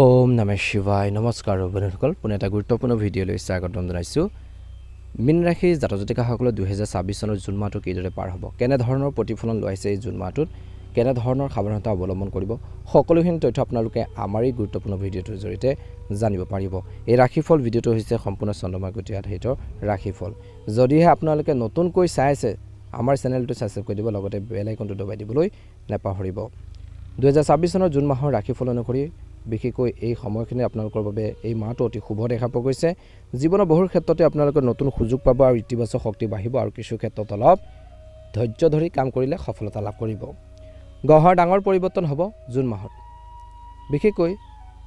ওম নমঃ শিৱায় নমস্কাৰ বন্ধুসকল পুনে এটা গুৰুত্বপূৰ্ণ ভিডিঅ'লৈ স্বাগতম জনাইছোঁ। মীন ৰাশি জাতক-জাতিকাসকলৰ 2026 চনৰ জুন মাহটো কিদৰে পাৰ হ'ব, কেনেধৰণৰ প্ৰতিফলন লৈছে এই জুন মাহটোত, কেনেধৰণৰ সাৱধানতা অৱলম্বন কৰিব, সকলোখিনি তথ্য আপোনালোকে আমাৰ এই গুৰুত্বপূৰ্ণ ভিডিঅ'টোৰ জৰিয়তে জানিব পাৰিব। এই ৰাশিফল ভিডিঅ'টো হৈছে সম্পূৰ্ণ চন্দ্ৰমা গতি আধাৰিত ৰাশিফল। যদিহে আপোনালোকে নতুনকৈ চাই আছে আমাৰ চেনেলটো ছাবস্ক্ৰাইব কৰি দিব, লগতে বেল আইকনটো দবাই দিবলৈ নাপাহৰিব। 2026 চনৰ জুন মাহৰ ৰাশিফল অনুসৰি বিশেষকৈ এই সময়খিনি আপোনালোকৰ বাবে এই মাহটো অতি শুভ দেখা পোৱা গৈছে। জীৱনৰ বহু ক্ষেত্ৰতে আপোনালোকে নতুন সুযোগ পাব আৰু ইতিবাচক শক্তি বাঢ়িব আৰু কিছু ক্ষেত্ৰত অলপ ধৈৰ্য ধৰি কাম কৰিলে সফলতা লাভ কৰিব। গ্ৰহৰ ডাঙৰ পৰিৱৰ্তন হ'ব জুন মাহত। বিশেষকৈ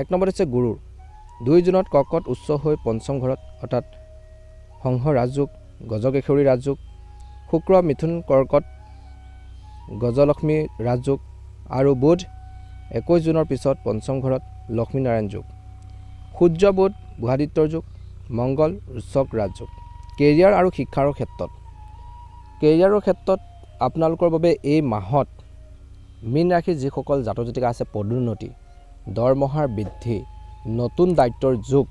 1 নম্বৰত হৈছে গুৰুৰ 2 জুনত কৰ্কট উচ্চ হৈ পঞ্চম ঘৰত অৰ্থাৎ সংঘ ৰাজযোগ, গজকেশৰী ৰাজযোগ, শুক্ৰ মিথুন কৰ্কট গজলক্ষ্মী ৰাজযোগ আৰু বুধ 21 জুনৰ পিছত পঞ্চম ঘৰত লক্ষ্মীনাৰায়ণ যোগ, সূৰ্য বুধ বুধাদিত্যৰ যোগ, মংগল উচ্চক ৰাজযোগ। কেৰিয়াৰ আৰু শিক্ষাৰ ক্ষেত্ৰত আপোনালোকৰ বাবে এই মাহত মীন ৰাশিৰ যিসকল জাতক জাতিকা আছে পদোন্নতি, দৰমহাৰ বৃদ্ধি, নতুন দায়িত্বৰ যোগ,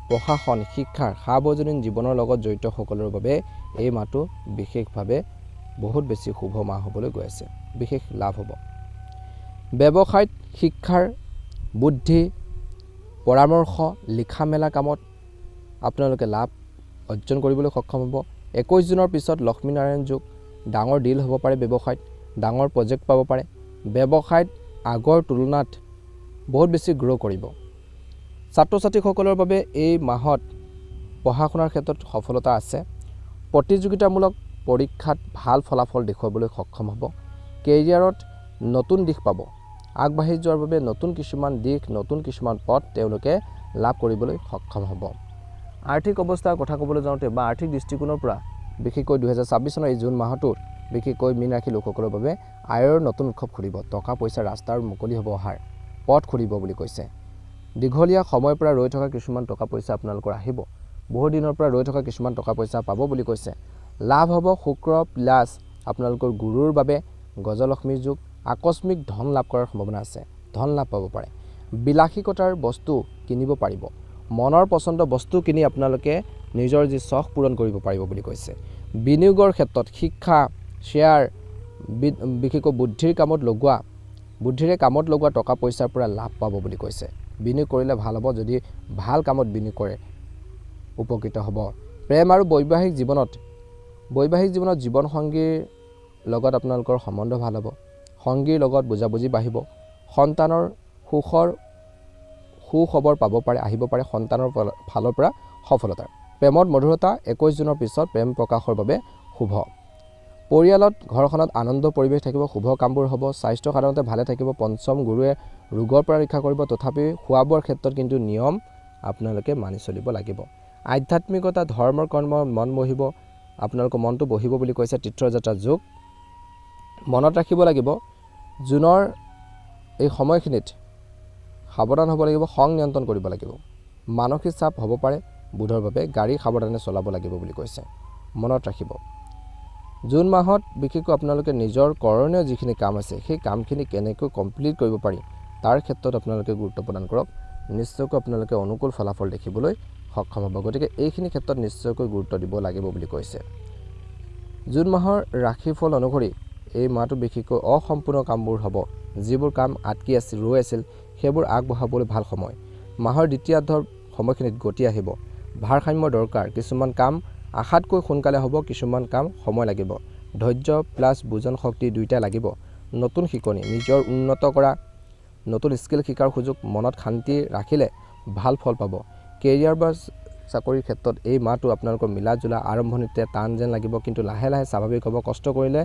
প্ৰশাসন, শিক্ষাৰ সাৰ্বজনীন জীৱনৰ লগত জড়িত সকলৰ বাবে এই মাহটো বিশেষভাৱে বহুত বেছি শুভ মাহ হ'বলৈ গৈ আছে। বিশেষ লাভ হ'ব। ব্যৱসায়ত শিক্ষাৰ বুদ্ধি পৰামৰ্শ লিখা মেলা কামত আপোনালোকে লাভ অৰ্জন কৰিবলৈ সক্ষম হ'ব। 21 জুনৰ পিছত লক্ষ্মীনাৰায়ণ যোগ, ডাঙৰ ডিল হ'ব পাৰে, ব্যৱসায়ত ডাঙৰ প্ৰজেক্ট পাব পাৰে, ব্যৱসায়ত আগৰ তুলনাত বহুত বেছি গ্ৰ' কৰিব। ছাত্ৰ ছাত্ৰীসকলৰ বাবে এই মাহত পঢ়া শুনাৰ ক্ষেত্ৰত সফলতা আছে। প্ৰতিযোগিতামূলক পৰীক্ষাত ভাল ফলাফল দেখুৱাবলৈ সক্ষম হ'ব। কেৰিয়াৰত নতুন দিশ পাব। আগবাঢ়ি যোৱাৰ বাবে নতুন কিছুমান দিশ, নতুন কিছুমান পথ তেওঁলোকে লাভ কৰিবলৈ সক্ষম হ'ব। আৰ্থিক অৱস্থাৰ কথা ক'বলৈ যাওঁতে বা আৰ্থিক দৃষ্টিকোণৰ পৰা বিশেষকৈ 2026 চনৰ এই জুন মাহটোত বিশেষকৈ মীন ৰাশি লোকসকলৰ বাবে আয়ৰ নতুন উৎসৱ খুলিব। টকা পইচা ৰাস্তাৰ মুকলি হ'ব, অহাৰ পথ খুলিব বুলি কৈছে। দীঘলীয়া সময়ৰ পৰা ৰৈ থকা কিছুমান টকা পইচা আপোনালোকৰ আহিব। বহু দিনৰ পৰা ৰৈ থকা কিছুমান টকা পইচা পাব বুলি কৈছে। লাভ হ'ব। শুক্ৰ প্লাছ আপোনালোকৰ গুৰুৰ বাবে গজলক্ষ্মী যোগ, আকস্মিক ধন লাভ কৰাৰ সম্ভাৱনা আছে। ধন লাভ পাব পাৰে। বিলাসিকতাৰ বস্তু কিনিব পাৰিব। মনৰ পচন্দ বস্তু কিনি আপোনালোকে নিজৰ যি চখ পূৰণ কৰিব পাৰিব বুলি কৈছে। বিনিয়োগৰ ক্ষেত্ৰত শিক্ষা, শ্বেয়াৰ, বিশেষকৈ বুদ্ধিৰে কামত লগোৱা টকা পইচাৰ পৰা লাভ পাব বুলি কৈছে। বিনিয়োগ কৰিলে ভাল হ'ব। যদি ভাল কামত বিনিয়োগ কৰে উপকৃত হ'ব। প্ৰেম আৰু বৈবাহিক জীৱনত জীৱনসংগীৰ লগত আপোনালোকৰ সম্বন্ধ ভাল হ'ব। সংগীৰ লগত বুজাবুজি বাঢ়িব। সন্তানৰ সুখবৰ পাব পাৰে, আহিব পাৰে সন্তানৰ ফালৰ পৰা সফলতা। প্ৰেমত মধুৰতা 21 জুনৰ পিছত প্ৰেম প্ৰকাশৰ বাবে শুভ। পৰিয়ালত ঘৰখনত আনন্দ পৰিৱেশ থাকিব। শুভ কামবোৰ হ'ব। স্বাস্থ্য সাধাৰণতে ভালে থাকিব। পঞ্চম গুৰুৱে ৰোগৰ পৰা ৰক্ষা কৰিব। তথাপি খোৱা বোৱাৰ ক্ষেত্ৰত কিন্তু নিয়ম আপোনালোকে মানি চলিব লাগিব। আধ্যাত্মিকতা ধৰ্মৰ কৰ্ম মন বহিব। আপোনালোকৰ মনটো বহিব বুলি কৈছে। তীৰ্থযাত্ৰা যোগ। মনত ৰাখিব লাগিব জুনৰ এই সময়খিনিত সাৱধান হ'ব লাগিব। খং নিয়ন্ত্ৰণ কৰিব লাগিব। মানসিক চাপ হ'ব পাৰে বুধৰ বাবে। গাড়ী সাৱধানে চলাব লাগিব বুলি কৈছে। মনত ৰাখিব জুন মাহত বিশেষকৈ আপোনালোকে নিজৰ কৰণীয় যিখিনি কাম আছে সেই কামখিনি কেনেকৈ কমপ্লিট কৰিব পাৰি তাৰ ক্ষেত্ৰত আপোনালোকে গুৰুত্ব প্ৰদান কৰক। নিশ্চয়কৈ আপোনালোকে অনুকূল ফলাফল দেখিবলৈ সক্ষম হ'ব। গতিকে এইখিনি ক্ষেত্ৰত নিশ্চয়কৈ গুৰুত্ব দিব লাগিব বুলি কৈছে। জুন মাহৰ ৰাশিফল অনুসৰি এই মাহটো বিশেষকৈ অসম্পূৰ্ণ কামবোৰ হ'ব। যিবোৰ কাম আটকি ৰৈ আছিল সেইবোৰ আগবঢ়াবলৈ ভাল সময়। মাহৰ দ্বিতীয়াৰ্ধৰ সময়খিনিত গতি আহিব। ভাৰসাম্য দৰকাৰ। কিছুমান কাম আশাতকৈ সোনকালে হ'ব, কিছুমান কাম সময় লাগিব। ধৈৰ্য প্লাছ বুজন শক্তি দুয়োটাই লাগিব। নতুন শিকনি, নিজৰ উন্নত কৰা নতুন স্কিল শিকাৰ সুযোগ। মনত শান্তি ৰাখিলে ভাল ফল পাব। কেৰিয়াৰ বা চাকৰিৰ ক্ষেত্ৰত এই মাহটো আপোনালোকৰ মিলা জোলা আৰম্ভণিতে টান যেন লাগিব, কিন্তু লাহে লাহে স্বাভাৱিক হ'ব। কষ্ট কৰিলে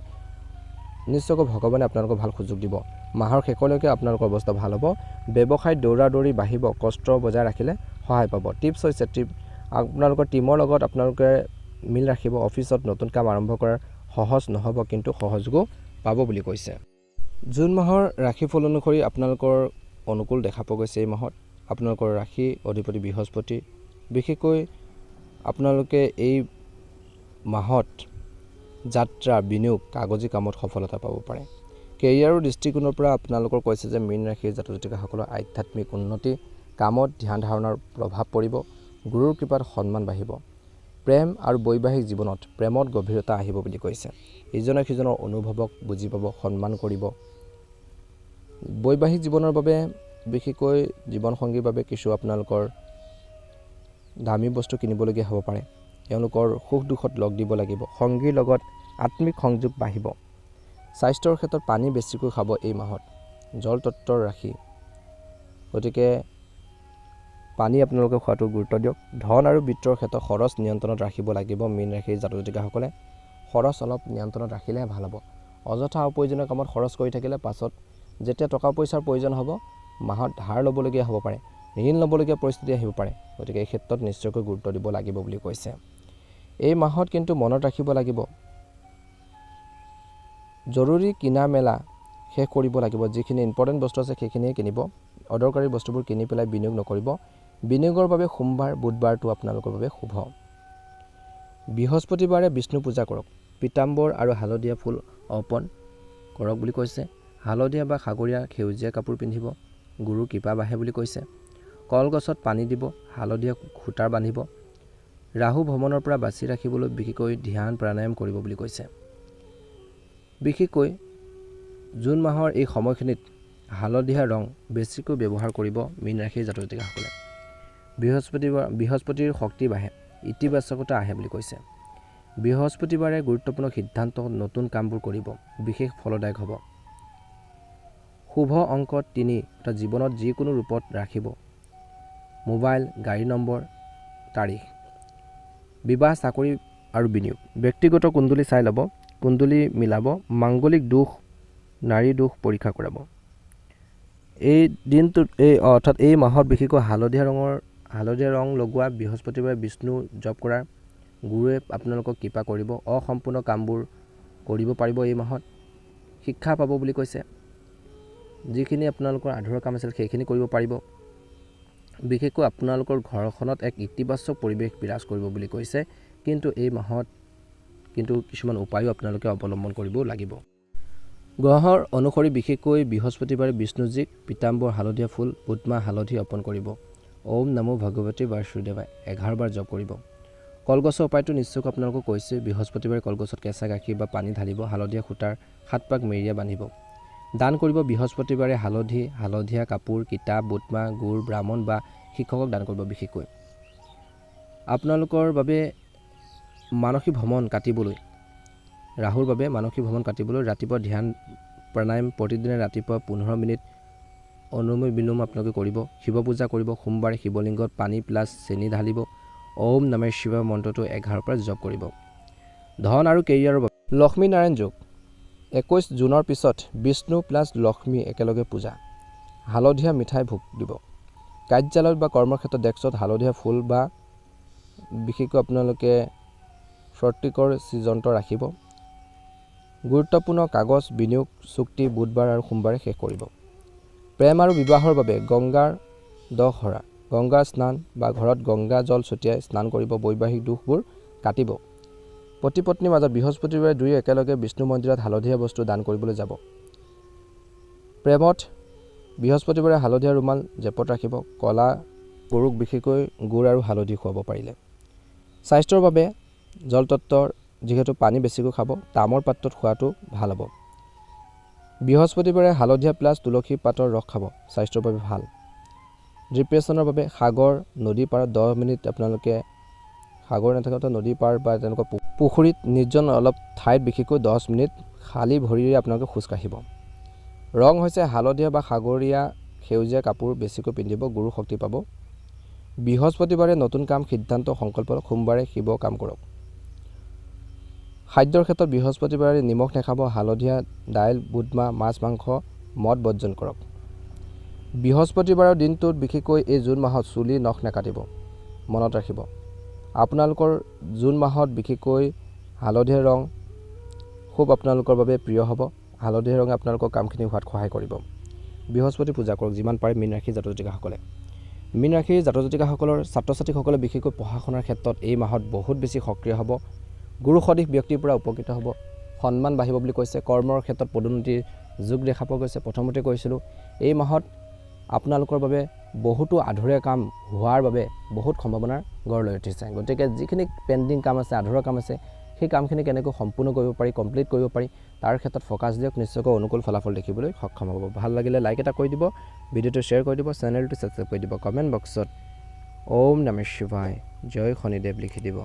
নিশ্চয়কৈ ভগৱানে আপোনালোকক ভাল সুযোগ দিব। মাহৰ শেষলৈকে আপোনালোকৰ অৱস্থা ভাল হ'ব। ব্যৱসায়ত দৌৰা দৌৰি বাঢ়িব। কষ্ট বজাই ৰাখিলে সহায় পাব। টিপছ হৈছে আপোনালোকৰ টিমৰ লগত আপোনালোকে মিল ৰাখিব। অফিচত নতুন কাম আৰম্ভ কৰাৰ সহজ নহ'ব, কিন্তু সহযোগো পাব বুলি কৈছে। জুন মাহৰ ৰাশিফল অনুসৰি আপোনালোকৰ অনুকূল দেখা পোৱা গৈছে। এই মাহত আপোনালোকৰ ৰাশি অধিপতি বৃহস্পতি। বিশেষকৈ আপোনালোকে এই মাহত যাত্ৰা, বিনিয়োগ, কাগজী কামত সফলতা পাব পাৰে। কেৰিয়াৰৰ দৃষ্টিকোণৰ পৰা আপোনালোকৰ কৈছে যে মীন ৰাশিৰ জাতক জাতিকাসকলৰ আধ্যাত্মিক উন্নতি, কামত ধ্যান ধাৰণাৰ প্ৰভাৱ পৰিব, গুৰুৰ কৃপাত সন্মান বাঢ়িব। প্ৰেম আৰু বৈবাহিক জীৱনত প্ৰেমত গভীৰতা আহিব বুলি কৈছে। ইজনে সিজনৰ অনুভৱক বুজি পাব, সন্মান কৰিব। বৈবাহিক জীৱনৰ বাবে বিশেষকৈ জীৱনসংগীৰ বাবে কিছু আপোনালোকৰ দামী বস্তু কিনিবলগীয়া হ'ব পাৰে। তেওঁলোকৰ সুখ দুখত লগ দিব লাগিব। সংগীৰ লগত আত্মিক সংযোগ বাঢ়িব। স্বাস্থ্যৰ ক্ষেত্ৰত পানী বেছিকৈ খাব এই মাহত, জল তত্ত্বৰ ৰাশি, গতিকে পানী আপোনালোকে খোৱাটো গুৰুত্ব দিয়ক। ধন আৰু বিত্তৰ ক্ষেত্ৰত খৰচ নিয়ন্ত্ৰণত ৰাখিব লাগিব। মীন ৰাশিৰ জাতক জাতিকাসকলে খৰচ অলপ নিয়ন্ত্ৰণত ৰাখিলেহে ভাল হ'ব। অযথা অপ্ৰয়োজনীয় কামত খৰচ কৰি থাকিলে পাছত যেতিয়া টকা পইচাৰ প্ৰয়োজন হ'ব, মাহত ধাৰ ল'বলগীয়া হ'ব পাৰে, ঋণ ল'বলগীয়া পৰিস্থিতি আহিব পাৰে। গতিকে এই ক্ষেত্ৰত নিশ্চয়কৈ গুৰুত্ব দিব লাগিব বুলি কৈছে। এই মাহত কিন্তু মনত ৰাখিব লাগিব, জৰুৰী কিনা মেলা শেষ কৰিব লাগিব। যিখিনি ইম্পৰ্টেণ্ট বস্তু আছে সেইখিনিয়ে কিনিব। অদৰকাৰী বস্তুবোৰ কিনি পেলাই বিনিয়োগ নকৰিব। বিনিয়োগৰ বাবে সোমবাৰ বুধবাৰটো আপোনালোকৰ বাবে শুভ। বৃহস্পতিবাৰে বিষ্ণু পূজা কৰক। পীতাম্বৰ আৰু হালধীয়া ফুল অৰ্পণ কৰক বুলি কৈছে। হালধীয়া বা সাগৰীয়া সেউজীয়া কাপোৰ পিন্ধিব, গুৰুৰ কৃপা বাঢ়ে বুলি কৈছে। কলগছত পানী দিব, হালধীয়া সূতাৰ বান্ধিব। ৰাহু ভ্ৰমণৰ পৰা বাচি ৰাখিবলৈ বিশেষকৈ ধ্যান প্ৰাণায়াম কৰিব বুলি কৈছে। বিশেষকৈ জুন মাহৰ এই সময়খিনিত হালধীয়া ৰং বেছিকৈ ব্যৱহাৰ কৰিব মীন ৰাশিৰ জাতক জাতিকাসকলে। বৃহস্পতিৰ শক্তি বাঢ়ে, ইতিবাচকতা আহে বুলি কৈছে। বৃহস্পতিবাৰে গুৰুত্বপূৰ্ণ সিদ্ধান্ত, নতুন কামবোৰ কৰিব, বিশেষ ফলদায়ক হ'ব। শুভ অংক 3 অৰ্থাৎ জীৱনত যিকোনো ৰূপত ৰাখিব। মোবাইল, গাড়ী নম্বৰ, তাৰিখ। বিবাহ, চাকৰি আৰু বিনিয়োগ। ব্যক্তিগত কুণ্ডলী চাই ল'ব, কুণ্ডলী মিলাব। মাংগলিক দোষ, নাৰী দোষ পৰীক্ষা কৰাব। এই দিনটোত অৰ্থাৎ এই মাহত বিশেষকৈ হালধীয়া ৰং লগোৱা, বৃহস্পতিবাৰে বিষ্ণু জপ কৰাৰ গুৰুৱে আপোনালোকক কৃপা কৰিব। অসম্পূৰ্ণ কামবোৰ কৰিব পাৰিব এই মাহত। শিক্ষা পাব বুলি কৈছে। যিখিনি আপোনালোকৰ আধৰুৱা কাম আছিল সেইখিনি কৰিব পাৰিব। বিশেষকৈ আপোনালোকৰ ঘৰখনত এক ইতিবাচক পৰিৱেশ বিৰাজ কৰিব বুলি কৈছে। কিন্তু এই মাহত কিছুমান উপায়ো আপোনালোকে অৱলম্বন কৰিব লাগিব। গ্ৰহৰ অনুসৰি বিশেষকৈ বৃহস্পতিবাৰে বিষ্ণুজীক পীতাম্বৰ হালধীয়া ফুল, বুধমাহ হালধি অৰ্পণ কৰিব। ওম নমো ভগৱতী বাসুদেৱায় 11 বাৰ জপ কৰিব। কলগছৰ উপায়টো নিশ্চয়কৈ আপোনালোকক কৈছে। বৃহস্পতিবাৰে কলগছত কেঁচা গাখীৰ বা পানী ঢালিব, হালধীয়া সূতাৰ 7 পাক মেৰিয়া বান্ধিব। দান কৰিব বৃহস্পতিবাৰে হালধীয়া কাপোৰ, কিতাপ, বুটমাহ, গুৰ, ব্ৰাহ্মণ বা শিক্ষকক দান কৰিব। বিশেষকৈ আপোনালোকৰ বাবে মানসিক ভ্ৰমণ কাটিবলৈ, ৰাহুৰ বাবে মানসিক ভ্ৰমণ কাটিবলৈ ৰাতিপুৱা ধ্যান প্ৰাণায়াম প্ৰতিদিনে ৰাতিপুৱা 15 মিনিট অনুলোম বিলোম আপোনালোকে কৰিব। শিৱ পূজা কৰিব। সোমবাৰে শিৱলিংগত পানী প্লাছ চেনি ঢালিব। ওম নমঃ শিৱায় মন্ত্ৰটো 11 পৰা জপ কৰিব। ধন আৰু কেৰিয়াৰৰ বাবে লক্ষ্মী নাৰায়ণ যোগ। 21 জুনৰ পিছত বিষ্ণু প্লাছ লক্ষ্মী একেলগে পূজা। হালধীয়া মিঠাই ভোগ দিব। কাৰ্যালয়ত বা কৰ্মক্ষেত্ৰত ডেস্কত হালধীয়া ফুল বা বিশেষকৈ আপোনালোকে স্বৰ্তিকৰ যন্ত্ৰ ৰাখিব। গুৰুত্বপূৰ্ণ কাগজ বিনিয়োগ চুক্তি বুধবাৰ আৰু সোমবাৰে শেষ কৰিব। প্ৰেম আৰু বিবাহৰ বাবে গংগাৰ দহৰা, গংগাৰ স্নান বা ঘৰত গংগা জল ছটিয়াই স্নান কৰিব। বৈবাহিক দোষবোৰ কাটিব। পতি পত্নীৰ মাজত বৃহস্পতিবাৰে দুয়ো একেলগে বিষ্ণু মন্দিৰত হালধীয়া বস্তু দান কৰিবলৈ যাব। প্ৰেমত বৃহস্পতিবাৰে হালধীয়া ৰুমাল জেপত ৰাখিব। কলা গৰুক বিশেষকৈ গুৰ আৰু হালধি খুৱাব পাৰিলে। স্বাস্থ্যৰ বাবে জলতত্ত্বৰ যিহেতু পানী বেছিকৈ খাব, তামৰ পাত্ৰত খোৱাটো ভাল হ'ব। বৃহস্পতিবাৰে হালধীয়া প্লাছ তুলসী পাতৰ ৰস খাব, স্বাস্থ্যৰ বাবে ভাল। ডিপ্ৰেশ্যনৰ বাবে সাগৰ, নদী পাৰত 10 মিনিট আপোনালোকে, সাগৰ নাথাকোঁতে নদী পাৰ বা তেনেকুৱা পুখুৰীত নিৰ্জন অলপ ঠাইত বিশেষকৈ 10 মিনিট খালী ভৰিৰে আপোনালোকে খোজকাঢ়িব। ৰং হৈছে হালধীয়া বা সাগৰীয়া সেউজীয়া কাপোৰ বেছিকৈ পিন্ধিব, গুৰু শক্তি পাব। বৃহস্পতিবাৰে নতুন কাম, সিদ্ধান্ত, সংকল্প। সোমবাৰে শিৱ কাম কৰক। খাদ্যৰ ক্ষেত্ৰত বৃহস্পতিবাৰে নিমখ নাখাব, হালধীয়া দাইল, বুটমাহ, মাছ মাংস, মদ বৰ্জন কৰক। বৃহস্পতিবাৰৰ দিনটোত বিশেষকৈ এই জুন মাহত চুলি নখ নাকাটিব, মনত ৰাখিব। আপোনালোকৰ জুন মাহত বিশেষকৈ হালধীয়া ৰং খুব আপোনালোকৰ বাবে প্ৰিয় হ'ব। হালধীয়া ৰঙে আপোনালোকৰ কামখিনি হোৱাত সহায় কৰিব। বৃহস্পতি পূজা কৰক যিমান পাৰে মীন ৰাশিৰ জাতক জাতিকাসকলে। মীন ৰাশিৰ জাতক জাতিকাসকলৰ ছাত্ৰ ছাত্ৰীসকলে বিশেষকৈ পঢ়া শুনাৰ ক্ষেত্ৰত এই মাহত বহুত বেছি সক্ৰিয় হ'ব। গুৰু সদৃশ ব্যক্তিৰ পৰা উপকৃত হ'ব, সন্মান বাঢ়িব বুলি কৈছে। কৰ্মৰ ক্ষেত্ৰত পদোন্নতিৰ যোগ দেখা পোৱা গৈছে। প্ৰথমতে কৈছিলোঁ এই মাহত আপোনালোকৰ বাবে বহুতো আধৰুৱা কাম হোৱাৰ বাবে বহুত সম্ভাৱনাৰ গঢ় লৈ উঠিছে। গতিকে যিখিনি পেণ্ডিং কাম আছে, আধৰুৱা কাম আছে, সেই কামখিনি কেনেকৈ সম্পূৰ্ণ কৰিব পাৰি, কমপ্লিট কৰিব পাৰি, তাৰ ক্ষেত্ৰত ফ'কাছ দিয়ক, নিশ্চয়কৈ অনুকূল ফলাফল দেখিবলৈ সক্ষম হ'ব। ভাল লাগিলে লাইক এটা কৰি দিব, ভিডিঅ'টো শ্বেয়াৰ কৰি দিব, চেনেলটো ছাবস্ক্ৰাইব কৰি দিব, কমেণ্ট বক্সত ওম নমঃ শিৱায়, জয় শনিদেৱ লিখি দিব।